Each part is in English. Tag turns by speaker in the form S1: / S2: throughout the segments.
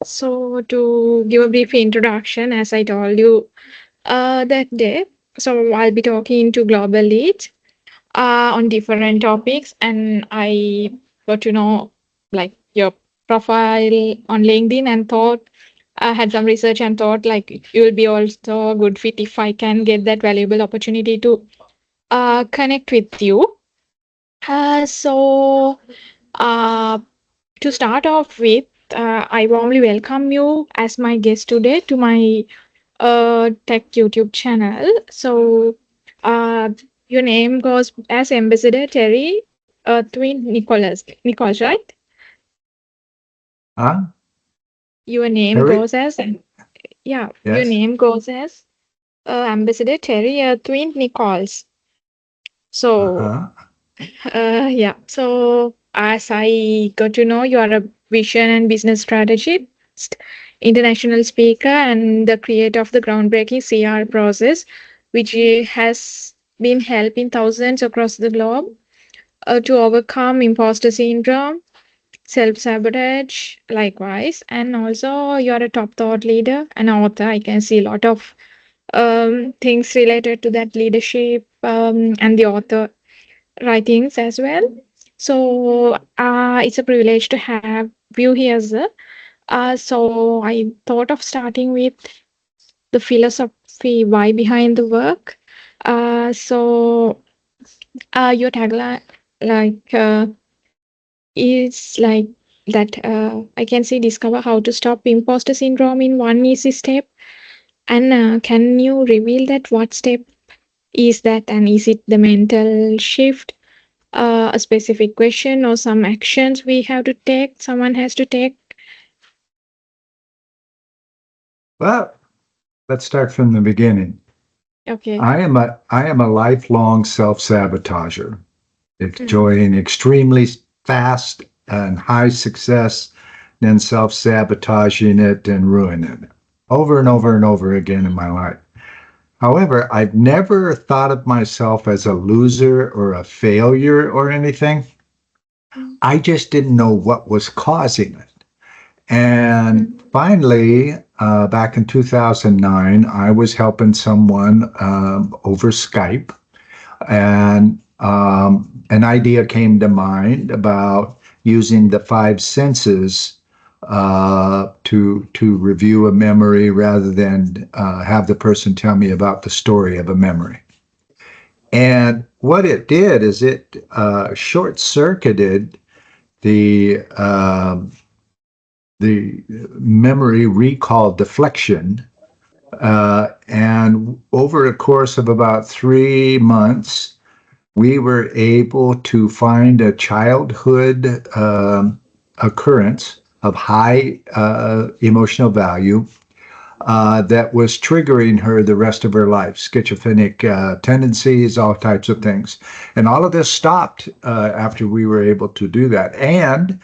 S1: So, to give a brief introduction, as I told you that day, so I'll be talking to global leads on different topics, and I got to know like your profile on LinkedIn and thought I had some research and thought like you will be also a good fit if I can get that valuable opportunity to connect with you. So, uh, to start off with, I warmly welcome you as my guest today to my tech YouTube channel. So, uh, your name goes as Ambassador Terry Earthwind Nichols, right?
S2: Huh?
S1: Your name
S2: Harry?
S1: goes as, yeah, your
S2: Yes.
S1: name goes as Ambassador Terry Earthwind Nichols. So,
S2: Uh-huh.
S1: yeah. So as I got to know, you are a vision and business strategist, international speaker, and the creator of the groundbreaking CR process, which has been helping thousands across the globe to overcome imposter syndrome, self-sabotage, likewise. And also, you are a top thought leader and author. I can see a lot of things related to that leadership and the author writings as well. So it's a privilege to have you here, sir. So I thought of starting with the philosophy why behind the work. So your tagline like is like that I can say discover how to stop imposter syndrome in one easy step. And can you reveal that what step is that, and is it the mental shift, a specific question, or some actions we have to take, someone has to take?
S2: Well, let's start from the beginning.
S1: Okay.
S2: I am a lifelong self-sabotager,
S1: Mm.
S2: enjoying extremely fast and high success, then self-sabotaging it and ruining it over and over and over again in my life. However, I've never thought of myself as a loser or a failure or anything.
S1: Mm.
S2: I just didn't know what was causing it.
S1: Mm.
S2: And finally, back in 2009, I was helping someone over Skype, and an idea came to mind about using the five senses to review a memory rather than have the person tell me about the story of a memory. And what it did is it short circuited the the memory recall deflection. And over a course of about 3 months, we were able to find a childhood occurrence of high emotional value that was triggering her the rest of her life, schizophrenic tendencies, all types of things. And all of this stopped after we were able to do that. And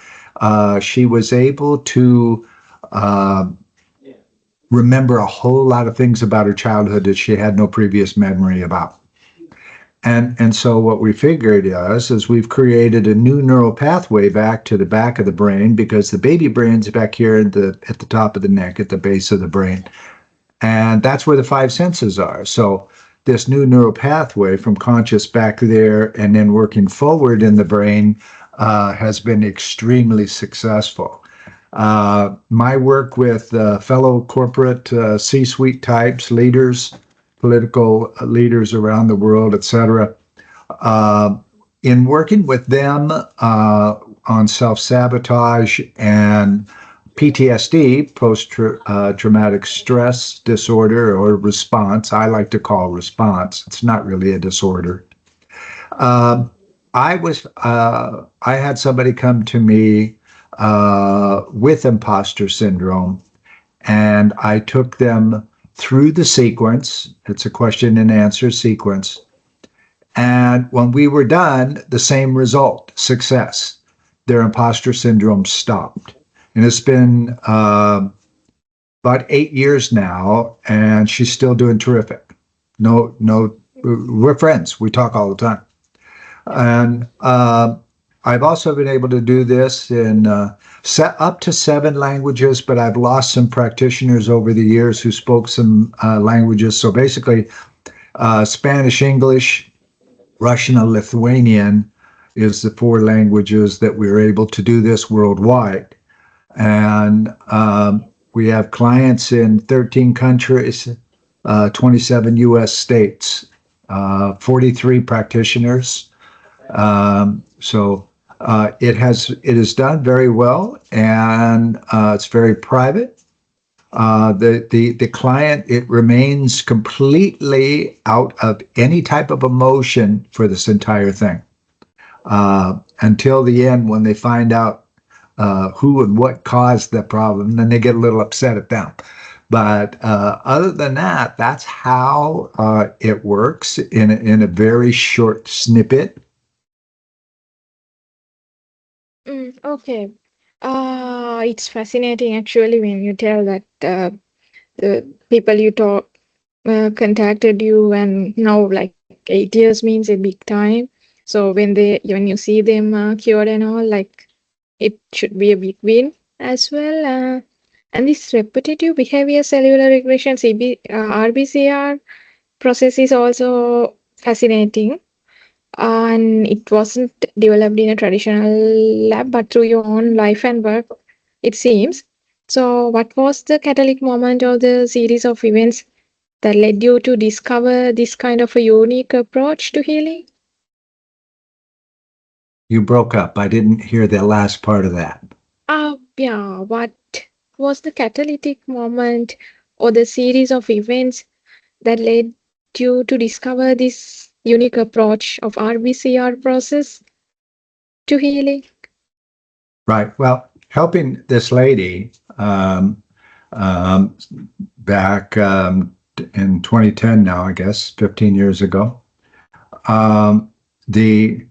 S2: she was able to uh, remember a whole lot of things about her childhood that she had no previous memory about. And so what we figured is we've created a new neural pathway back to the back of the brain, because the baby brain's back here at the top of the neck, at the base of the brain. And that's where the five senses are. So this new neural pathway from conscious back there and then working forward in the brain has been extremely successful. My work with fellow corporate C-suite types, leaders, political leaders around the world, etc. In working with them on self-sabotage and PTSD, post-traumatic stress disorder, or response. I like to call response. It's not really a disorder. Um, I had somebody come to me with imposter syndrome, and I took them through the sequence. It's a question and answer sequence. And when we were done, the same result, success. Their imposter syndrome stopped. And it's been about 8 years now, and she's still doing terrific. No, we're friends. We talk all the time. And I've also been able to do this in up to 7 languages, but I've lost some practitioners over the years who spoke some languages. So basically, Spanish, English, Russian, and Lithuanian is the 4 languages that we're able to do this worldwide. And we have clients in 13 countries, 27 US states, 43 practitioners. So it is done very well, and it's very private. The client, it remains completely out of any type of emotion for this entire thing until the end, when they find out who and what caused the problem. Then they get a little upset at them. But other than that, that's how it works in a very short snippet.
S1: Okay. It's fascinating actually when you tell that the people you talk contacted you, and now like 8 years means a big time. So when you see them cured and all, like it should be a big win as well. And this repetitive behavior cellular regression RBCR process is also fascinating. And it wasn't developed in a traditional lab, but through your own life and work, it seems. So, what was the catalytic moment or the series of events that led you to discover this kind of a unique approach to healing?
S2: You broke up. I didn't hear the last part of that.
S1: Yeah, what was the catalytic moment or the series of events that led you to discover this unique approach of RBCR process to healing?
S2: Right. Well, helping this lady um, back in 2010 now, I guess, 15 years ago. The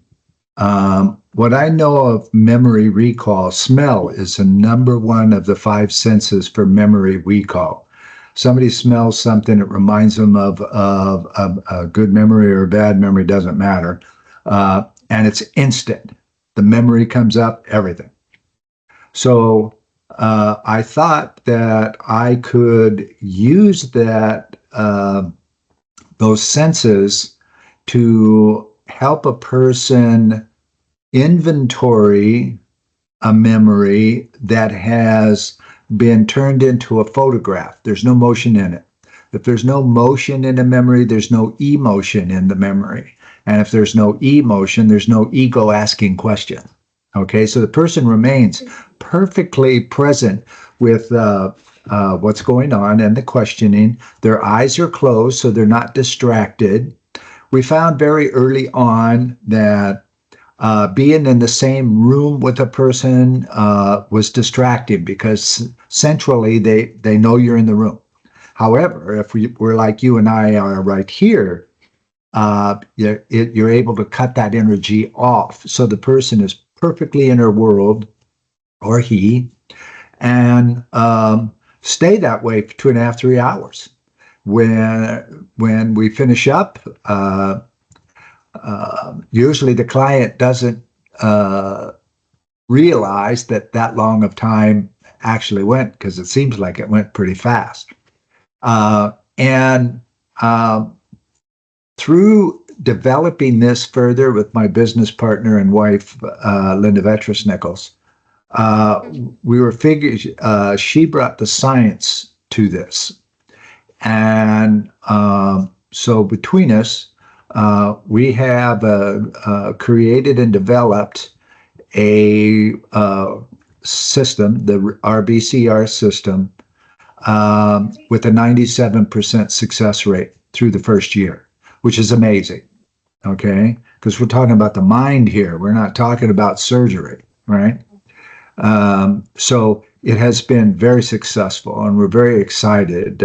S2: What I know of memory recall, smell is the number one of the 5 senses for memory recall. Somebody smells something, it reminds them of a good memory or a bad memory, doesn't matter. And it's instant. The memory comes up, everything. So I thought that I could use those senses to help a person inventory a memory that has been turned into a photograph. There's no motion in it. If there's no motion in a memory, there's no emotion in the memory. And if there's no emotion, there's no ego asking questions. Okay, so the person remains perfectly present with what's going on and the questioning. Their eyes are closed, so they're not distracted. We found very early on that being in the same room with a person was distracting, because centrally they know you're in the room. However, if we're like you and I are right here, you're able to cut that energy off. So the person is perfectly in her world, or he, and stay that way for 2.5, 3 hours. When we finish up, usually the client doesn't realize that long of time actually went, because it seems like it went pretty fast. And through developing this further with my business partner and wife, Linda Vetras Nichols, we were figuring, she brought the science to this. And so between us, we have created and developed a system, the RBCR system, with a 97% success rate through the first year, which is amazing, okay? Because we're talking about the mind here. We're not talking about surgery, right? So it has been very successful, and we're very excited.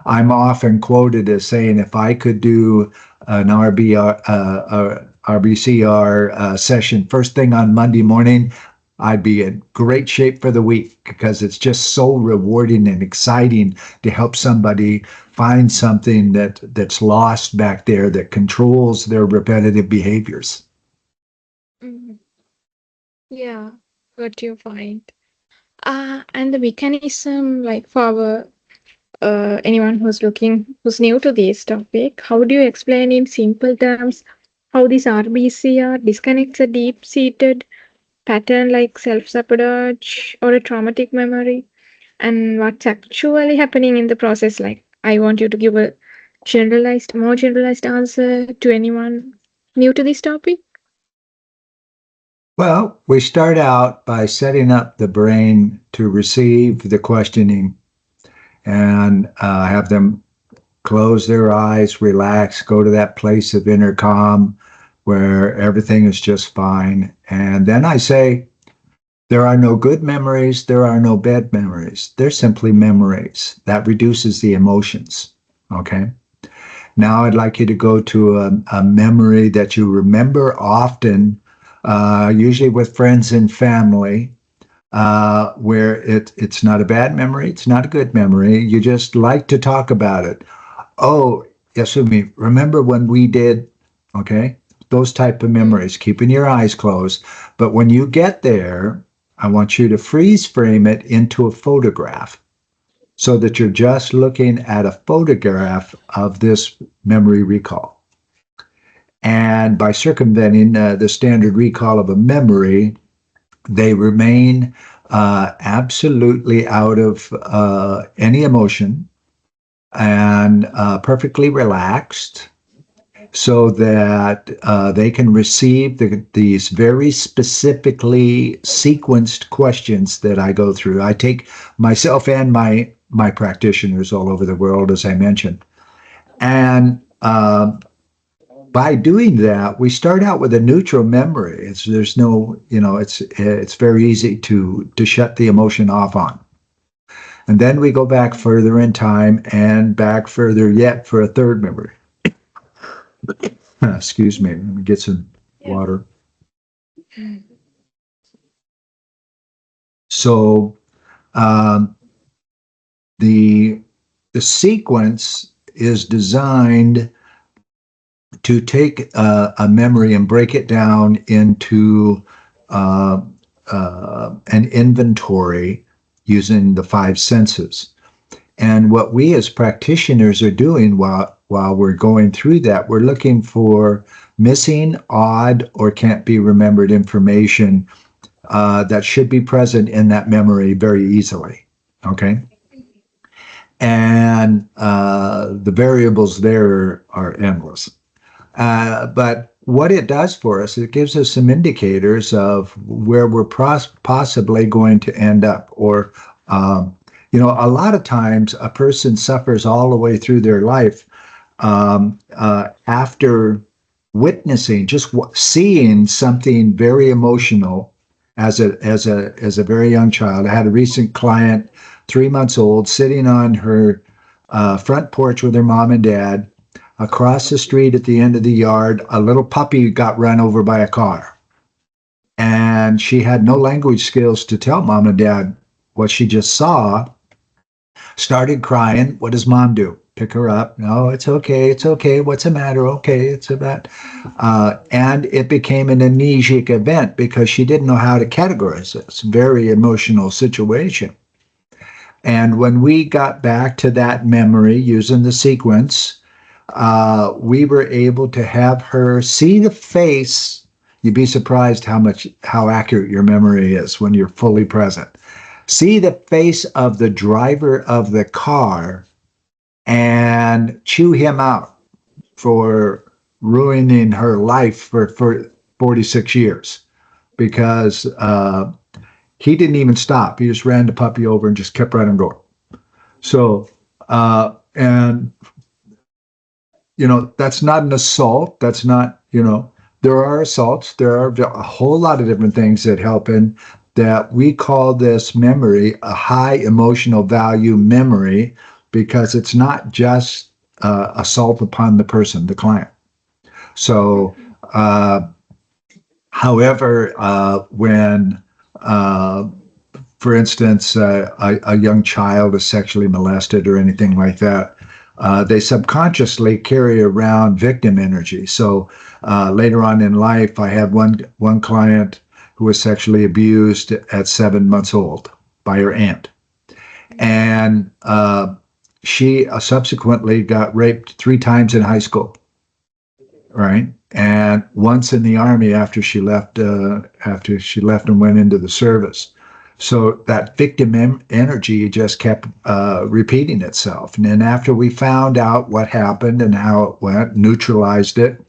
S2: I'm often quoted as saying, if I could do an RBCR session first thing on Monday morning, I'd be in great shape for the week, because it's just so rewarding and exciting to help somebody find something that's lost back there that controls their repetitive behaviors.
S1: Mhm. Yeah, got your point. And the mechanism, like for our anyone who's new to this topic, how do you explain in simple terms how this RBCR disconnects a deep-seated pattern like self-sabotage or a traumatic memory, and what's actually happening in the process? Like, I want you to give a more generalized answer to anyone new to this topic.
S2: Well, we start out by setting up the brain to receive the questioning and have them close their eyes, relax, go to that place of inner calm where everything is just fine. And then I say, there are no good memories, there are no bad memories. They're simply memories. That reduces the emotions. Okay. Now I'd like you to go to a memory that you remember often, usually with friends and family, where it's not a bad memory, it's not a good memory. You just like to talk about it. Oh, Yasumi, remember when we did, okay? Those type of memories, keeping your eyes closed. But when you get there, I want you to freeze frame it into a photograph so that you're just looking at a photograph of this memory recall. And by circumventing the standard recall of a memory, they remain absolutely out of any emotion and perfectly relaxed so that they can receive these very specifically sequenced questions that I go through. I take myself and my practitioners all over the world, as I mentioned. And by doing that, we start out with a neutral memory. There's no, it's very easy to shut the emotion off on. And then we go back further in time and back further yet for a third memory. Excuse me, let me get some water. So the sequence is designed to take a memory and break it down into an inventory using the five senses. And what we as practitioners are doing while we're going through that, we're looking for missing, odd, or can't be remembered information that should be present in that memory very easily. Okay. And the variables there are endless. But what it does for us, it gives us some indicators of where we're possibly going to end up. Or, a lot of times a person suffers all the way through their life after witnessing, just seeing something very emotional as a very young child. I had a recent client, 3 months old, sitting on her front porch with her mom and dad. Across the street at the end of the yard, a little puppy got run over by a car. And she had no language skills to tell mom and dad what she just saw. Started crying. What does mom do? Pick her up. No, it's okay. It's okay. What's the matter? Okay, it's about. And it became an amnesic event because she didn't know how to categorize this very emotional situation. And when we got back to that memory using the sequence, we were able to have her see the face. You'd be surprised how accurate your memory is when you're fully present. See the face of the driver of the car and chew him out for ruining her life for 46 years because he didn't even stop. He just ran the puppy over and just kept running going. So, and that's not an assault. That's not, there are assaults. There are a whole lot of different things that help in that. We call this memory a high emotional value memory because it's not just assault upon the person, the client. So, however, when, for instance, a young child is sexually molested or anything like that, they subconsciously carry around victim energy. So later on in life, I had one client who was sexually abused at 7 months old by her aunt. And she subsequently got raped 3 times in high school, right? And once in the army after she left and went into the service. So that victim energy just kept repeating itself. And then after we found out what happened and how it went, neutralized it,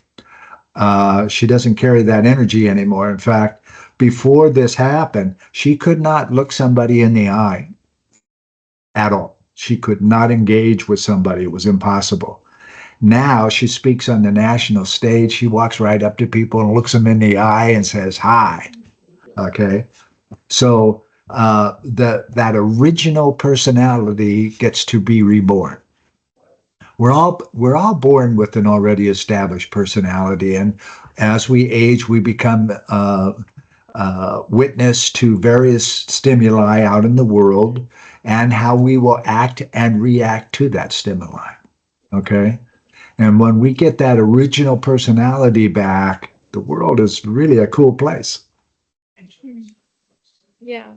S2: she doesn't carry that energy anymore. In fact, before this happened, she could not look somebody in the eye at all. She could not engage with somebody. It was impossible. Now she speaks on the national stage. She walks right up to people and looks them in the eye and says, "Hi." Okay. So that original personality gets to be reborn. We're all born with an already established personality, and as we age, we become witness to various stimuli out in the world and how we will act and react to that stimuli. Okay? And when we get that original personality back, the world is really a cool place.
S1: Yeah.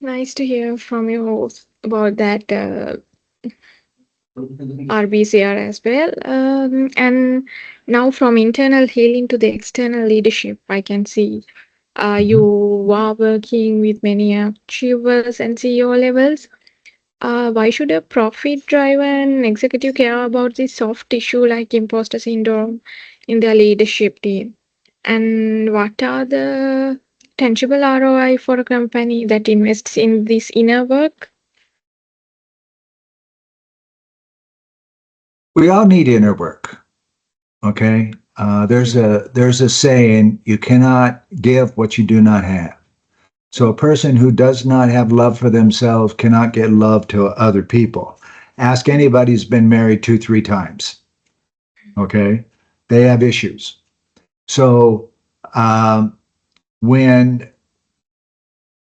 S1: Nice to hear from you about that RBCR as well. And now from internal healing to the external leadership, I can see you are working with many achievers and CEO levels. Why should a profit-driven executive care about this soft issue like imposter syndrome in their leadership team? And what are the tangible ROI for a company that invests in this inner work?
S2: We all need inner work. Okay? There's a saying, you cannot give what you do not have. So a person who does not have love for themselves cannot get love to other people. Ask anybody who's been married 2-3 times. Okay? They have issues. So when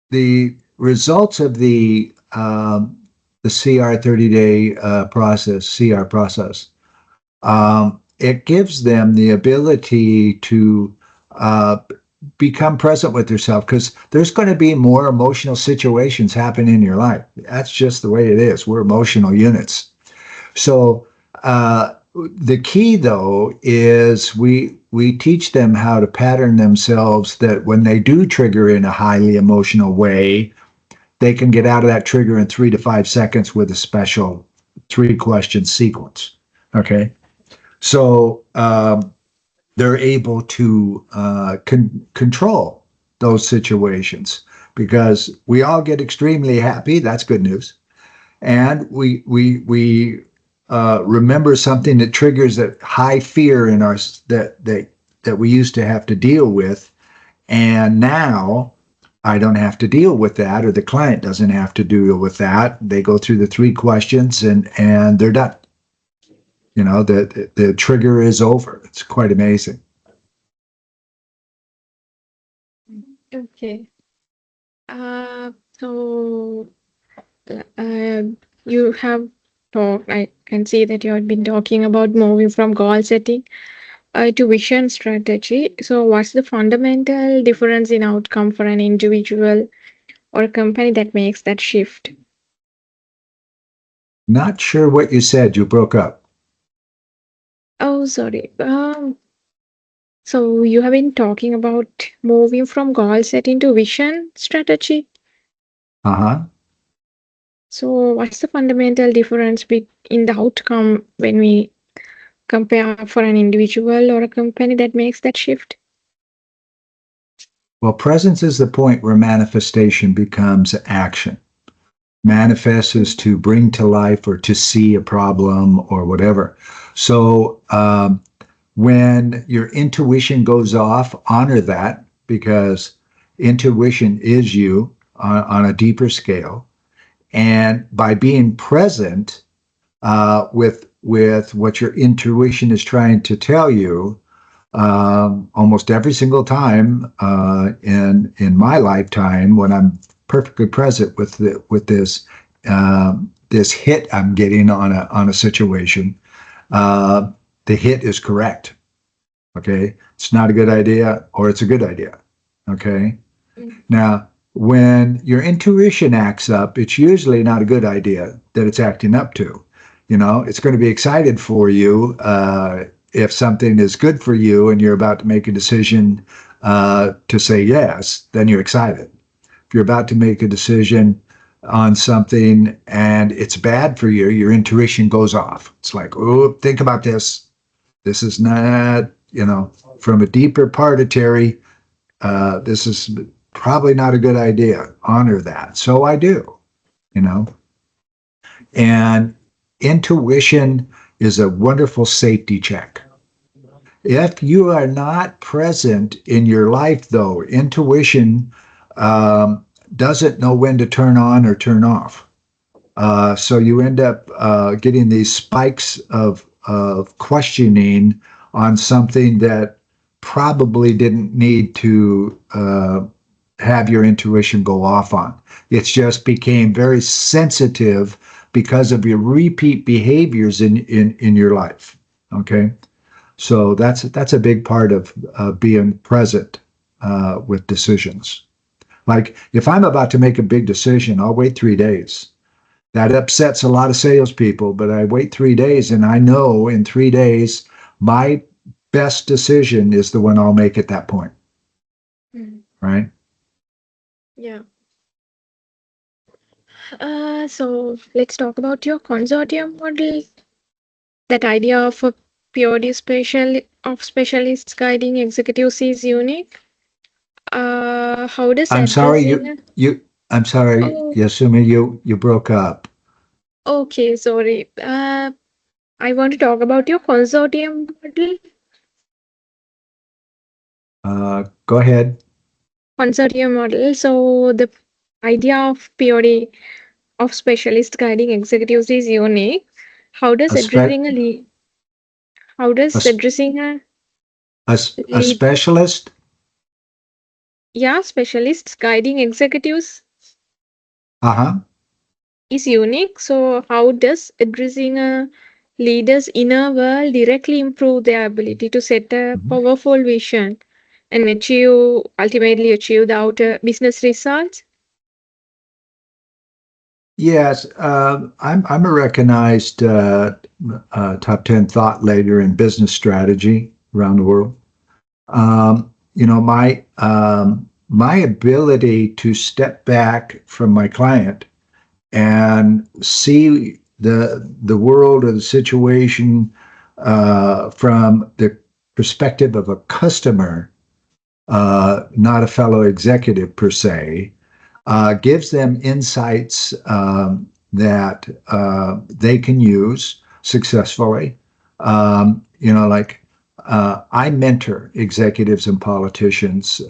S2: the results of the CR 30-day process, CR process, it gives them the ability to become present with yourself, because there's going to be more emotional situations happen in your life. That's just the way it is. We're emotional units. So the key, though, is we teach them how to pattern themselves that when they do trigger in a highly emotional way, they can get out of that trigger in 3 to 5 seconds with a special 3-question sequence. Okay? So they're able to control those situations, because we all get extremely happy. That's good news. And we remember something that triggers that high fear in our that we used to have to deal with, and now I don't have to deal with that, or the client doesn't have to deal with that. They go through the 3 questions and they're done. You know, the trigger is over. It's quite amazing.
S1: Okay. So you have talked, I can see that you have been talking about moving from goal setting to vision strategy. So, what's the fundamental difference in outcome for an individual or a company that makes that shift?
S2: Not sure what you said. You broke up.
S1: Oh, sorry. So you have been talking about moving from goal setting to vision strategy.
S2: Uh-huh.
S1: So what's the fundamental difference in the outcome when we compare for an individual or a company that makes that shift?
S2: Well, presence is the point where manifestation becomes action. Manifest is to bring to life or to see a problem or whatever. So when your intuition goes off, honor that, because intuition is you on a deeper scale. And by being present with what your intuition is trying to tell you, almost every single time in my lifetime, when I'm perfectly present with this this hit I'm getting on a situation, the hit is correct. Okay, it's not a good idea, or it's a good idea. Okay.
S1: Mm.
S2: Now, when your intuition acts up, it's usually not a good idea that it's acting up to. It's going to be excited for you if something is good for you and you're about to make a decision to say yes, then you're excited. If you're about to make a decision on something and it's bad for you, your intuition goes off. It's like, oh, think about this. This is not, from a deeper part of Terry, this is probably not a good idea. Honor that. So I do, you know. And intuition is a wonderful safety check. If you are not present in your life, though, intuition doesn't know when to turn on or turn off. So you end up getting these spikes of questioning on something that probably didn't need to have your intuition go off on. It's just became very sensitive because of your repeat behaviors in your life. Okay, so that's a big part of being present with decisions. Like if I'm about to make a big decision, I'll wait 3 days. That upsets a lot of salespeople, but I wait 3 days and I know in 3 days my best decision is the one I'll make at that point.
S1: Mm.
S2: Right?
S1: Yeah. So let's talk about your consortium model. That idea of a POD specialists guiding executives is unique. How does
S2: I'm sorry,
S1: addressing?
S2: I'm sorry,
S1: Oh,
S2: Yasumi, you broke up.
S1: okay, sorry. I want to talk about your consortium model.
S2: Go ahead.
S1: Consortium model. So the idea of POD of specialist guiding executives is unique. How does
S2: A, spe-
S1: addressing a lead? How
S2: a,
S1: does addressing a
S2: a
S1: lead?
S2: specialist?
S1: Yeah, specialists guiding executives
S2: Uh-huh.
S1: is unique. So how does addressing a leader's inner world directly improve their ability to set a
S2: Mhm.
S1: powerful vision and ultimately achieve the outer business results?
S2: Yes, I'm a recognized top 10 thought leader in business strategy around the world. My ability to step back from my client and see the world or the situation from the perspective of a customer, not a fellow executive per se, gives them insights that they can use successfully. Like I mentor executives and politicians.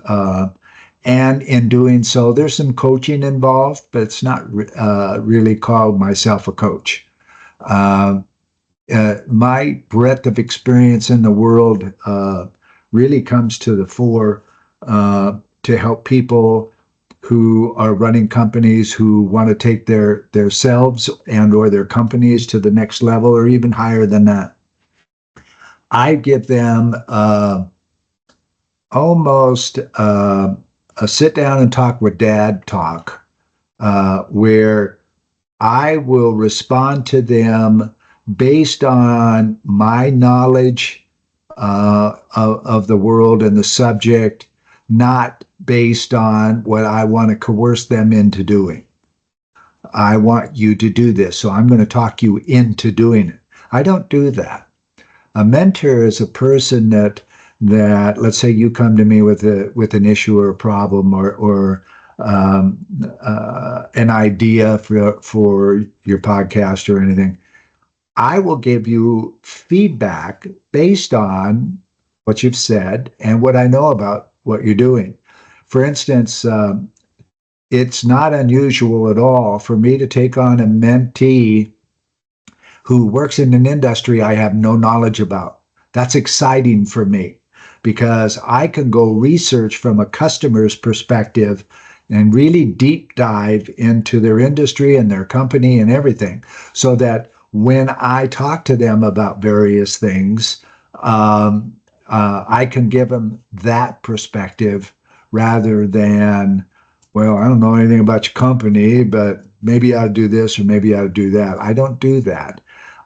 S2: And in doing so, there's some coaching involved, but it's not really called myself a coach. Uh, my breadth of experience in the world really comes to the fore to help people who are running companies who want to take their selves and or their companies to the next level or even higher than that. I give them almost a sit down and talk with dad talk, where I will respond to them based on my knowledge of the world and the subject, not based on what I want to coerce them into doing. I want you to do this, so I'm going to talk you into doing it. I don't do that. A mentor is a person that let's say you come to me with an issue or a problem or an idea for your podcast or anything. I will give you feedback based on what you've said and what I know about what you're doing. For instance, it's not unusual at all for me to take on a mentee who works in an industry I have no knowledge about. That's exciting for me because I can go research from a customer's perspective and really deep dive into their industry and their company and everything so that when I talk to them about various things, I can give them that perspective rather than, well, I don't know anything about your company, but maybe I ought to do this or maybe I ought to do that. I don't do that.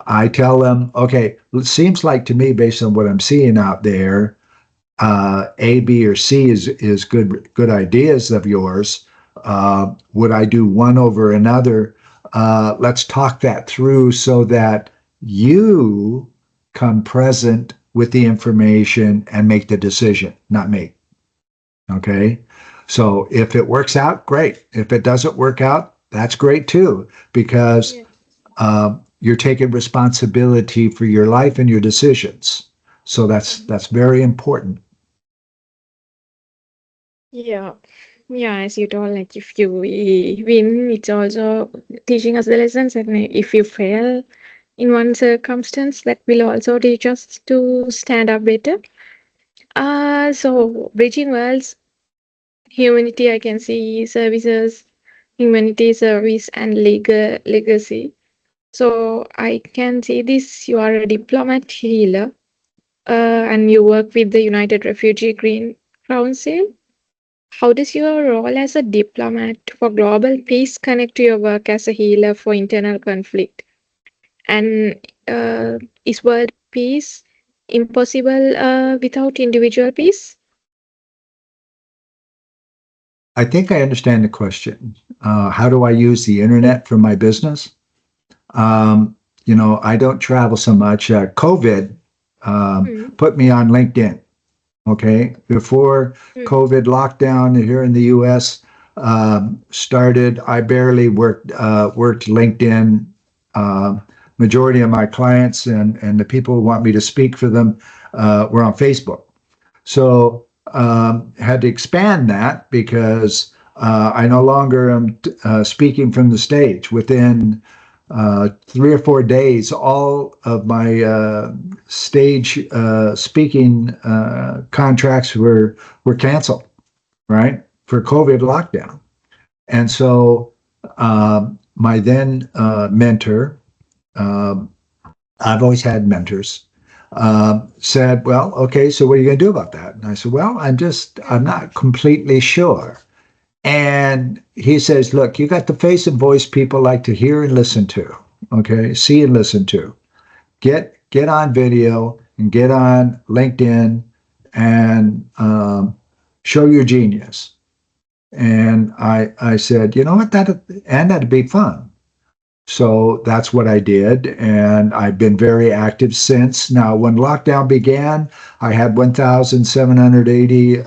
S2: I tell them, okay, it seems like to me, based on what I'm seeing out there, A, B, or C is good ideas of yours. Would I do one over another? Let's talk that through so that you come present with the information and make the decision, not me. Okay. So if it works out, great. If it doesn't work out, that's great too, because you're taking responsibility for your life and your decisions. So that's very important.
S1: Yeah. Yeah, as you told, like if you win, it's also teaching us the lessons, and if you fail in one circumstance, that will also teach us to stand up better. So bridging worlds, humanity, I can see services, humanity, service, and legacy. So I can see this. You are a diplomat healer, and you work with the United Refugee Green Council. How does your role as a diplomat for global peace connect to your work as a healer for internal conflict? And is world peace impossible without individual peace?
S2: I think I understand the question. How do I use the internet for my business? I don't travel so much. COVID
S1: Mm,
S2: put me on LinkedIn. Okay. Before
S1: mm,
S2: COVID lockdown here in the US started, I barely worked LinkedIn. Majority of my clients and the people who want me to speak for them were on Facebook. So had to expand that because I no longer am speaking from the stage. Within 3 or 4 days, all of my stage speaking contracts were canceled, right, for COVID lockdown. And so my then mentor, um, I've always had mentors, said, well, okay, so what are you going to do about that? And I said, well, I'm not completely sure. And he says, look, you got the face and voice people like to hear and listen to, okay, see and listen to. Get on video and get on LinkedIn and show your genius. And I said, you know what, that'd be fun. So that's what I did. And I've been very active since. Now, when lockdown began, I had 1,780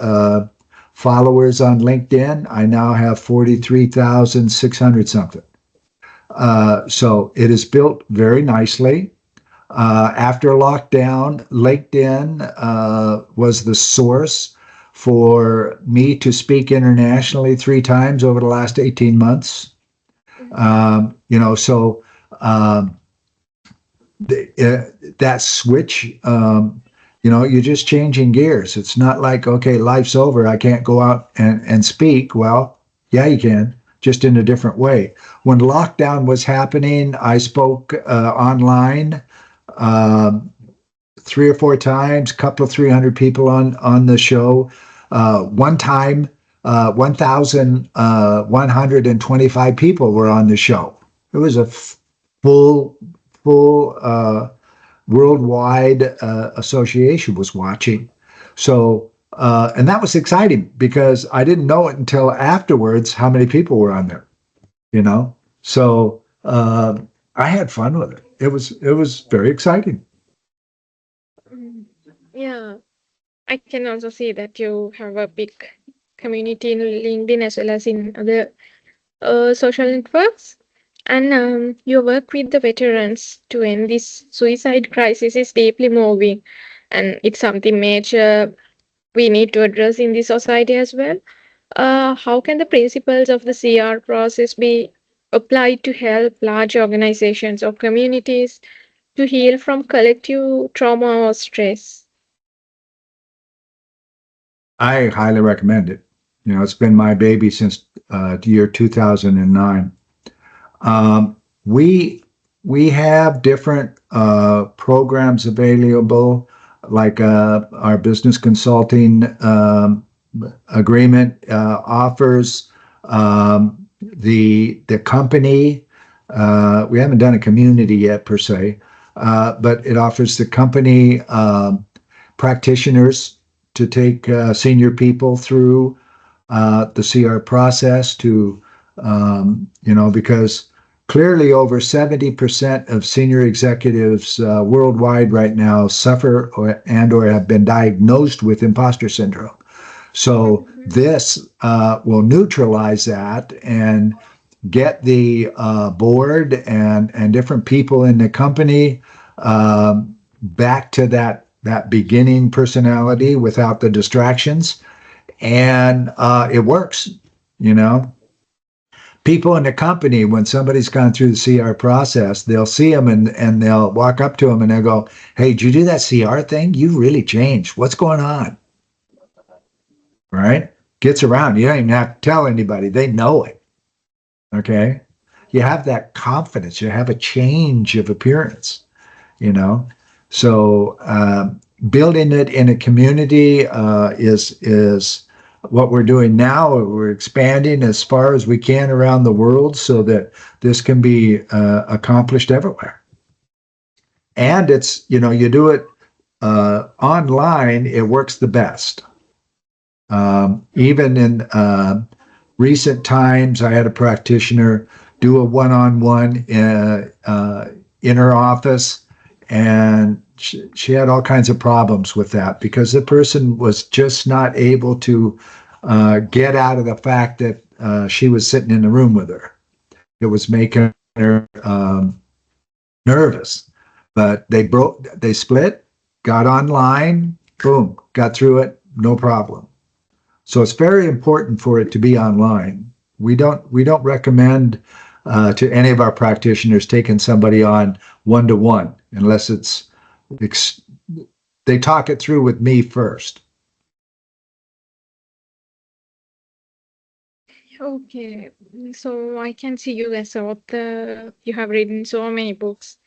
S2: followers on LinkedIn. I now have 43,600 something. So it is built very nicely. After lockdown, LinkedIn was the source for me to speak internationally 3 times over the last 18 months.
S1: mm,
S2: So that switch, you're just changing gears. It's not like, okay, life's over. I can't go out and speak. Well, yeah, you can, just in a different way. When lockdown was happening, I spoke online 3 or 4 times, couple of 300 people on the show. One time, 1,125 people were on the show. It was a full worldwide association was watching. So, and that was exciting because I didn't know it until afterwards how many people were on there. So I had fun with it. It was very exciting.
S1: mm. Yeah, I can also see that you have a big community in LinkedIn as well as in other social networks. And your work with the veterans to end this suicide crisis is deeply moving. And it's something major we need to address in the society as well. How can the principles of the CR process be applied to help large organizations or communities to heal from collective trauma or stress?
S2: I highly recommend it. It's been my baby since the year 2009. We have different programs available, like our business consulting agreement offers the company. We haven't done a community yet per se, but it offers the company practitioners to take senior people through the CR process to, because clearly over 70% of senior executives worldwide right now suffer or have been diagnosed with imposter syndrome. So this will neutralize that and get the board and different people in the company back to that beginning personality without the distractions. And it works, People in the company, when somebody's gone through the CR process, they'll see them and they'll walk up to them and they'll go, "Hey, did you do that CR thing? You really changed. What's going on?" Right? Gets around. You don't even have to tell anybody. They know it. Okay? You have that confidence. You have a change of appearance, So building it in a community is what we're doing now. We're expanding as far as we can around the world so that this can be accomplished everywhere. And it's, you do it online, it works the best. Even in recent times, I had a practitioner do a one-on-one in her office, and she had all kinds of problems with that because the person was just not able to get out of the fact that she was sitting in the room with her. It was making her nervous. But they split, got online, boom, got through it, no problem. So it's very important for it to be online. We don't recommend to any of our practitioners taking somebody on one-to-one unless they talk it through with me first.
S1: Okay, so I can see you as an author. You have written so many books,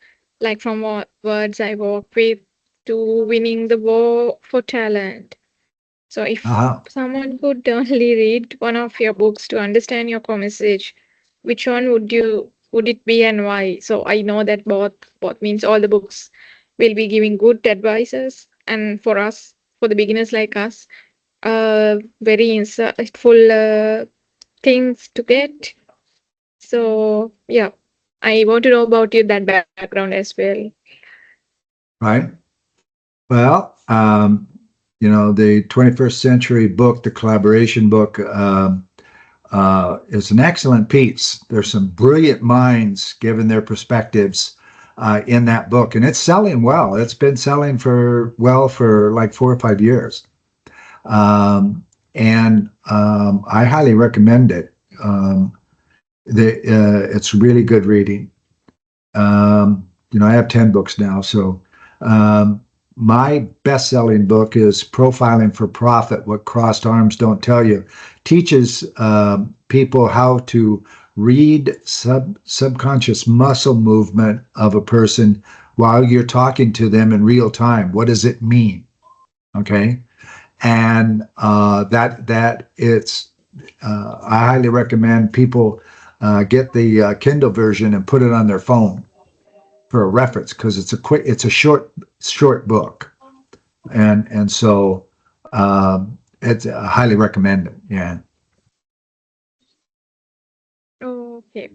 S1: like from Words I Walk With to Winning the War for Talent. So if someone could only read one of your books to understand your core message, which one would it be and why? So I know that both means all the books will be giving good advices, and for us, for the beginners like us, very insightful things to get. So yeah, I want to know about you, that background as well.
S2: Right. Well, the 21st century book, the collaboration book, is an excellent piece. There's some brilliant minds given their perspectives in that book, and it's selling well. It's been selling for like 4 or 5 years. And I highly recommend it. It's really good reading. I have 10 books now, so my best-selling book is Profiling for Profit, What Crossed Arms Don't Tell You. Teaches people how to read subconscious muscle movement of a person while you're talking to them in real time. What does it mean? Okay. And that it's, I highly recommend people get the Kindle version and put it on their phone for a reference, because it's a short book, and so it's highly recommended. Yeah.
S1: Okay.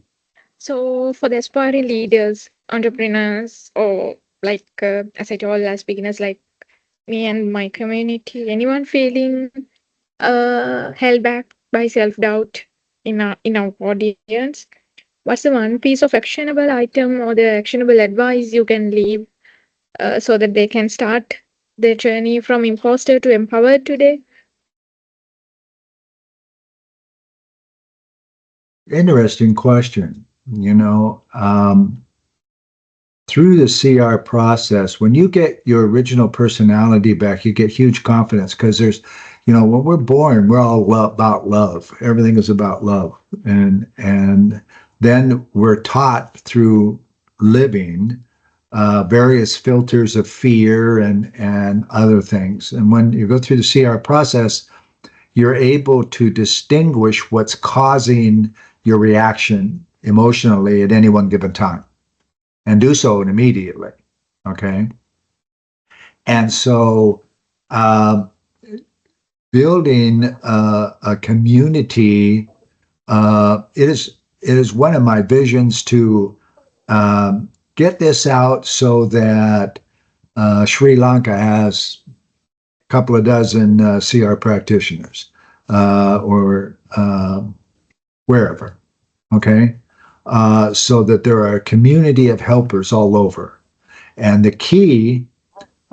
S1: So for the aspiring leaders, entrepreneurs, or like as I told, as beginners like me and my community, anyone feeling held back by self-doubt in our audience, what's the one piece of actionable item or the actionable advice you can leave so that they can start their journey from imposter to empowered today?
S2: Interesting question. Through the CR process, when you get your original personality back, you get huge confidence, because there's, when we're born, we're all about love. Everything is about love. And then we're taught through living various filters of fear and other things. And when you go through the CR process, you're able to distinguish what's causing your reaction emotionally at any one given time and do so immediately. Okay. And so, uh, building a community, it is one of my visions to get this out so that Sri Lanka has a couple of dozen CR practitioners or wherever, okay? So that there are a community of helpers all over. And the key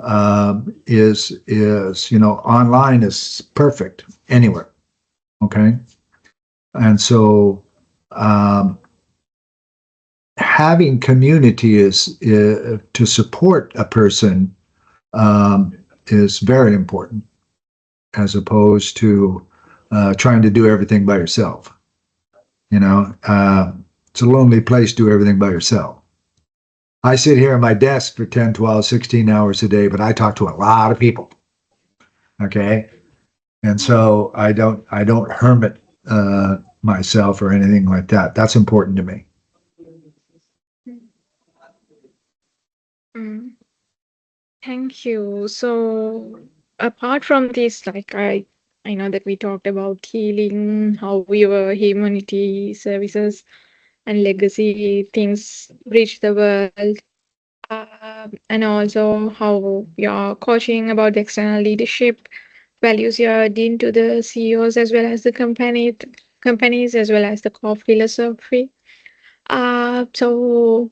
S2: online is perfect anywhere, okay? And so um, having community is to support a person is very important, as opposed to trying to do everything by yourself. It's a lonely place to do everything by yourself. I sit here at my desk for 10, 12, 16 hours a day, but I talk to a lot of people. Okay. And so I don't hermit myself or anything like that. That's important to me.
S1: Mm, thank you. So, apart from this, like I know that we talked about healing, how your humanity services and legacy things reach the world, and also how you're coaching about the external leadership values you're into the CEOs as well as the companies as well as the core philosophy. So,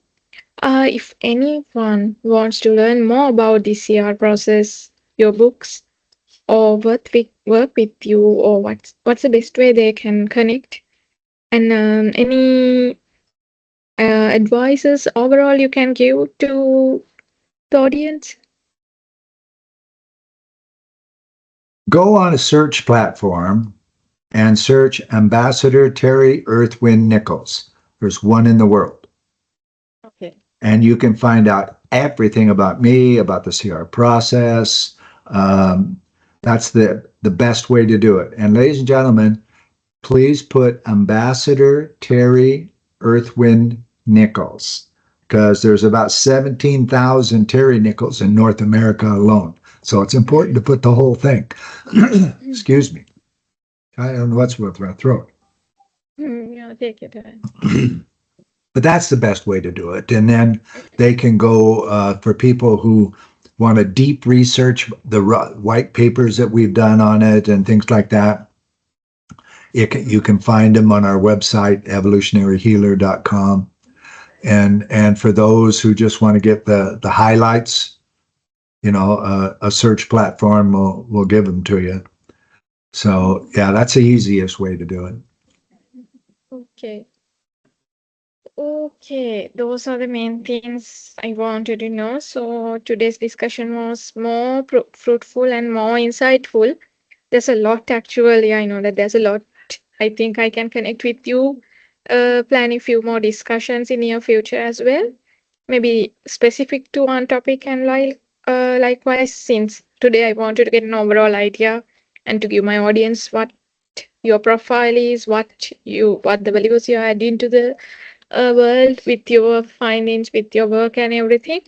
S1: if anyone wants to learn more about the CR process, your books, or work with you, or what's the best way they can connect, and any advices overall you can give to the audience?
S2: Go on a search platform and search Ambassador Terry Earthwind Nichols. There's one in the world.
S1: Okay.
S2: And you can find out everything about me, about the CR process. Um, that's the best way to do it. And ladies and gentlemen, please put Ambassador Terry Earthwind Nichols, because there's about 17,000 Terry Nichols in North America alone. So it's important to put the whole thing. Excuse me. I don't know what's with my throat.
S1: Yeah, take your time.
S2: But that's the best way to do it. And then they can go for people who want to deep research the white papers that we've done on it and things like that. You can find them on our website, evolutionaryhealer.com. And for those who just want to get the highlights, a search platform will give them to you. So yeah, that's the easiest way to do it.
S1: Okay. Okay, those are the main things I wanted to know. So today's discussion was more fruitful and more insightful. There's a lot actually. I know that there's a lot. I think I can connect with you, planning few more discussions in near future as well. Maybe specific to one topic and likewise, since today I wanted to get an overall idea and to give my audience what your profile is, what the values you add into the world with your findings, with your work and everything.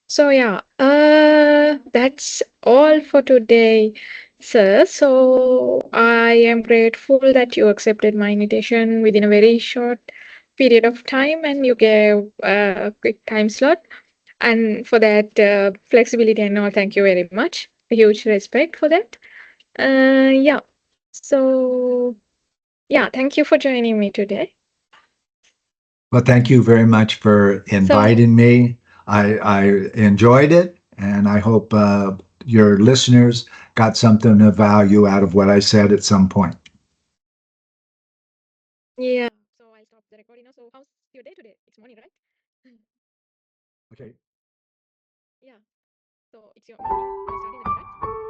S1: So yeah, that's all for today, sir. So I am grateful that you accepted my invitation within a very short period of time and you gave a quick time slot. And for that flexibility and all, thank you very much. A huge respect for that. Yeah. So yeah, thank you for joining me today.
S2: Well, thank you very much for
S1: So
S2: inviting me. I enjoyed it, and I hope your listeners got something of value out of what I said at some point.
S1: yeah. So I'll stop the recording now. So how's your day today? It's morning, right?
S2: Okay.
S1: Yeah. So it's your morning. You're starting the day, right?